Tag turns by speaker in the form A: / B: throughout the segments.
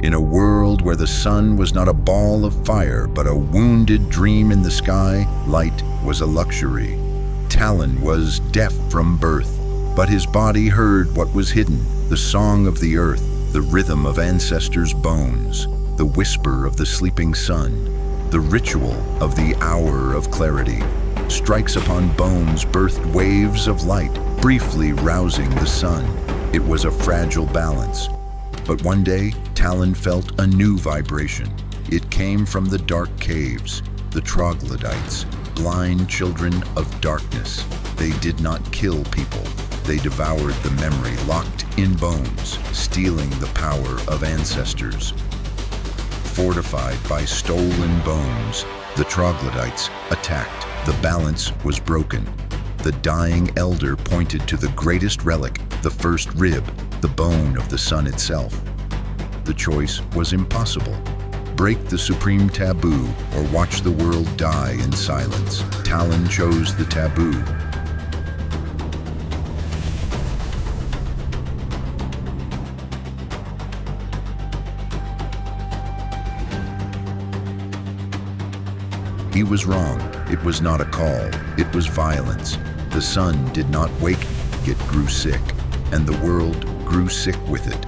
A: In a world where the sun was not a ball of fire, but a wounded dream in the sky, light was a luxury. Talon was deaf from birth, but his body heard what was hidden, the song of the earth, the rhythm of ancestors' bones, the whisper of the sleeping sun, the ritual of the hour of clarity. Strikes upon bones birthed waves of light, briefly rousing the sun. It was a fragile balance. But one day, Talon felt a new vibration. It came from the dark caves, the troglodytes, blind children of darkness. They did not kill people. They devoured the memory locked in bones, stealing the power of ancestors. Fortified by stolen bones, the troglodytes attacked. The balance was broken. The dying elder pointed to the greatest relic, the first rib, the bone of the sun itself. The choice was impossible. Break the supreme taboo or watch the world die in silence. Talon chose the taboo. He was wrong. It was not a call. It was violence. The sun did not wake, it grew sick, and the world grew sick with it.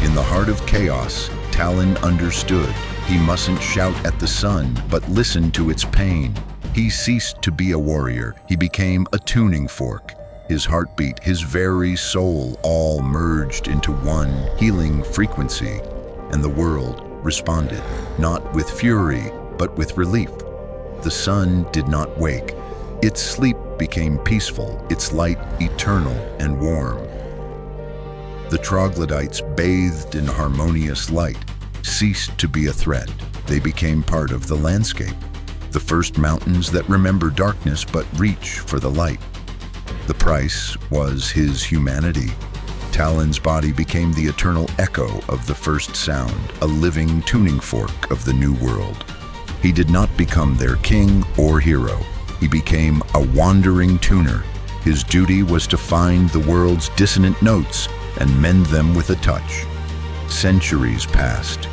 A: In the heart of chaos, Talon understood. He mustn't shout at the sun, but listen to its pain. He ceased to be a warrior. He became a tuning fork. His heartbeat, his very soul, all merged into one healing frequency, and the world responded, not with fury, but with relief. The sun did not wake. Its sleep became peaceful, its light eternal and warm. The troglodytes, bathed in harmonious light, ceased to be a threat. They became part of the landscape, the first mountains that remember darkness but reach for the light. The price was his humanity. Talon's body became the eternal echo of the first sound, a living tuning fork of the new world. He did not become their king or hero. He became a wandering tuner. His duty was to find the world's dissonant notes and mend them with a touch. Centuries passed.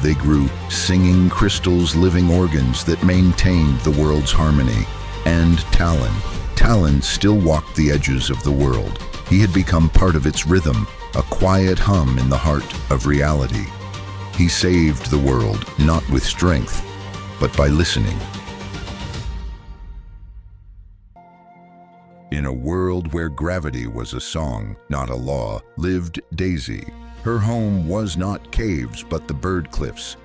A: They grew singing crystals, living organs that maintained the world's harmony. And Talon still walked the edges of the world. He had become part of its rhythm, a quiet hum in the heart of reality. He saved the world, not with strength, but by listening. In a world where gravity was a song, not a law, lived Daisy. Her home was not caves, but the bird cliffs.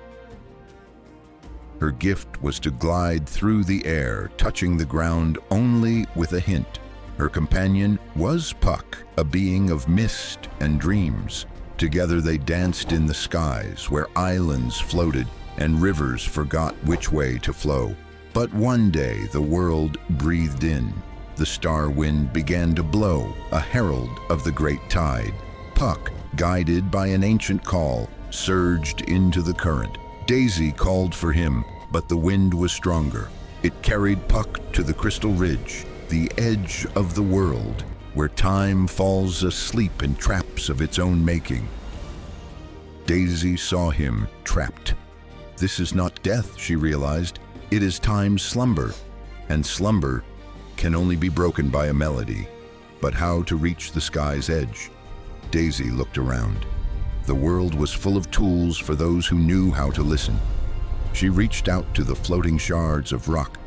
A: Her gift was to glide through the air, touching the ground only with a hint. Her companion was Puck, a being of mist and dreams. Together they danced in the skies, where islands floated and rivers forgot which way to flow. But one day the world breathed in. The star wind began to blow, a herald of the great tide. Puck, guided by an ancient call, surged into the current. Daisy called for him, but the wind was stronger. It carried Puck to the crystal ridge, the edge of the world, where time falls asleep in traps of its own making. Daisy saw him trapped. This is not death, she realized. It is time's slumber, and slumber can only be broken by a melody. But how to reach the sky's edge? Daisy looked around. The world was full of tools for those who knew how to listen. She reached out to the floating shards of rock.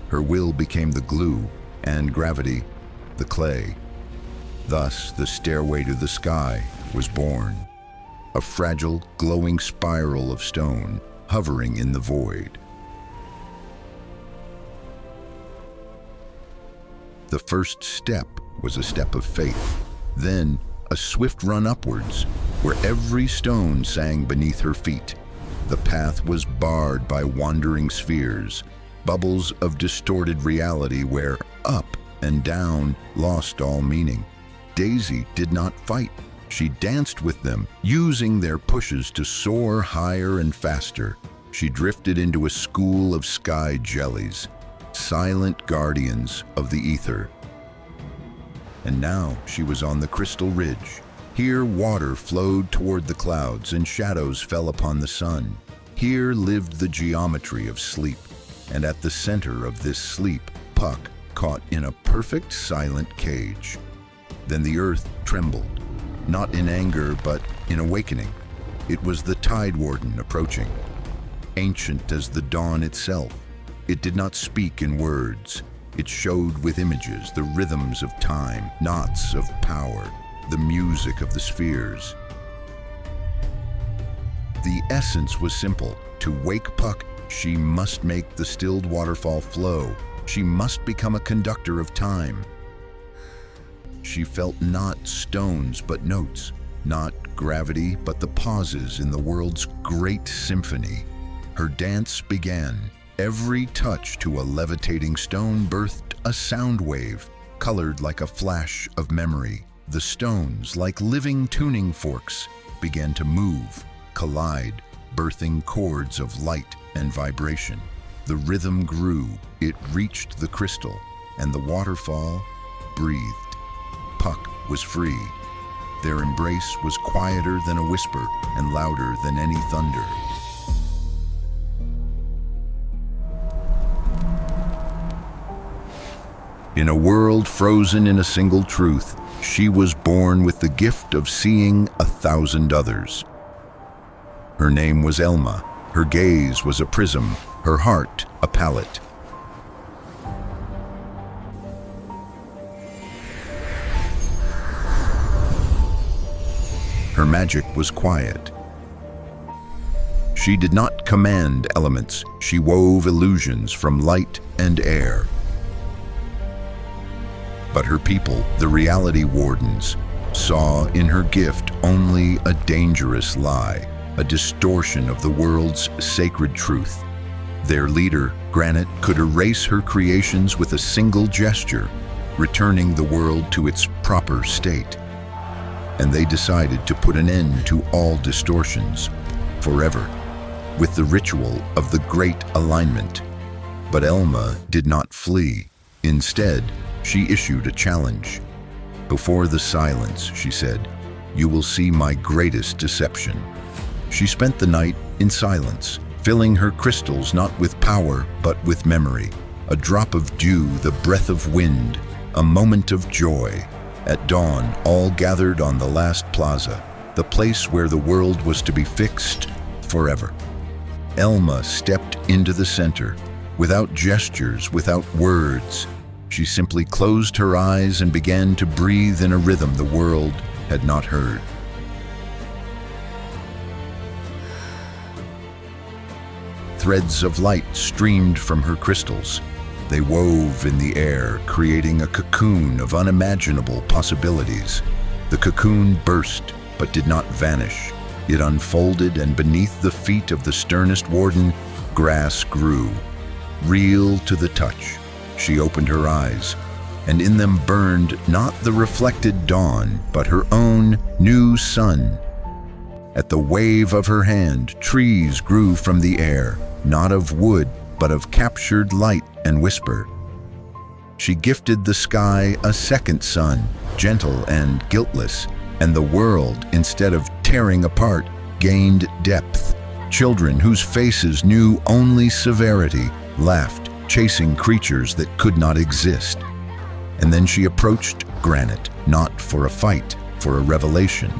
A: Her will became the glue, and gravity, the clay. Thus, the stairway to the sky was born. A fragile, glowing spiral of stone, hovering in the void. The first step was a step of faith. Then, a swift run upwards, where every stone sang beneath her feet. The path was barred by wandering spheres, bubbles of distorted reality where up and down lost all meaning. Daisy did not fight. She danced with them, using their pushes to soar higher and faster. She drifted into a school of sky jellies. silent guardians of the ether. And now she was on the crystal ridge. Here water flowed toward the clouds and shadows fell upon the sun. Here lived the geometry of sleep, and at the center of this sleep, Puck caught in a perfect silent cage. Then the earth trembled, not in anger but in awakening. It was the Tide Warden approaching. Ancient as the dawn itself, it did not speak in words. It showed with images the rhythms of time, knots of power, the music of the spheres. The essence was simple. To wake Puck, she must make the stilled waterfall flow. She must become a conductor of time. She felt not stones but notes, not gravity but the pauses in the world's great symphony. Her dance began. Every touch to a levitating stone birthed a sound wave, colored like a flash of memory. The stones, like living tuning forks, began to move, collide, birthing chords of light and vibration. The rhythm grew, it reached the crystal, and the waterfall breathed. Puck was free. Their embrace was quieter than a whisper and louder than any thunder. In a world frozen in a single truth, she was born with the gift of seeing 1,000 others. Her name was Elma. Her gaze was a prism, her heart a palette. Her magic was quiet. She did not command elements, she wove illusions from light and air. But her people, the reality wardens, saw in her gift only a dangerous lie, a distortion of the world's sacred truth. Their leader, Granite, could erase her creations with a single gesture, returning the world to its proper state. And they decided to put an end to all distortions, forever, with the ritual of the Great Alignment. But Elma did not flee. Instead, she issued a challenge. Before the silence, she said, "You will see my greatest deception." She spent the night in silence, filling her crystals not with power, but with memory. A drop of dew, the breath of wind, a moment of joy. At dawn, all gathered on the last plaza, the place where the world was to be fixed forever. Elma stepped into the center, without gestures, without words. She simply closed her eyes and began to breathe in a rhythm the world had not heard. Threads of light streamed from her crystals. They wove in the air, creating a cocoon of unimaginable possibilities. The cocoon burst, but did not vanish. It unfolded, and beneath the feet of the sternest warden, grass grew, real to the touch. She opened her eyes, and in them burned not the reflected dawn, but her own new sun. At the wave of her hand, trees grew from the air, not of wood, but of captured light and whisper. She gifted the sky a second sun, gentle and guiltless, and the world, instead of tearing apart, gained depth. Children whose faces knew only severity laughed, chasing creatures that could not exist. And then she approached Granite, not for a fight, for a revelation.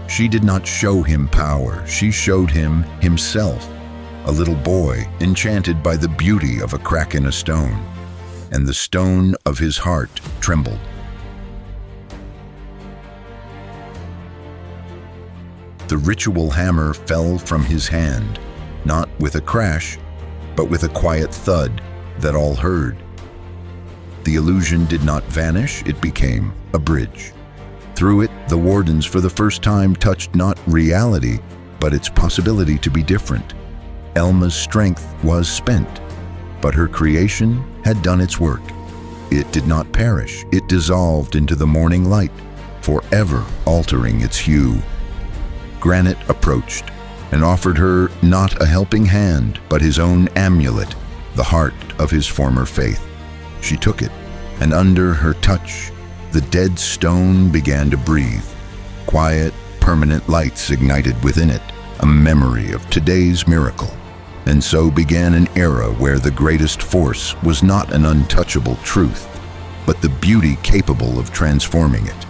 A: She did not show him power, she showed him himself, a little boy enchanted by the beauty of a crack in a stone, and the stone of his heart trembled. The ritual hammer fell from his hand, not with a crash, but with a quiet thud that all heard. The illusion did not vanish, it became a bridge. Through it, the wardens for the first time touched not reality, but its possibility to be different. Elma's strength was spent, but her creation had done its work. It did not perish, it dissolved into the morning light, forever altering its hue. Granite approached, and offered her not a helping hand, but his own amulet, the heart of his former faith. She took it, and under her touch, the dead stone began to breathe. Quiet, permanent lights ignited within it, a memory of today's miracle. And so began an era where the greatest force was not an untouchable truth, but the beauty capable of transforming it.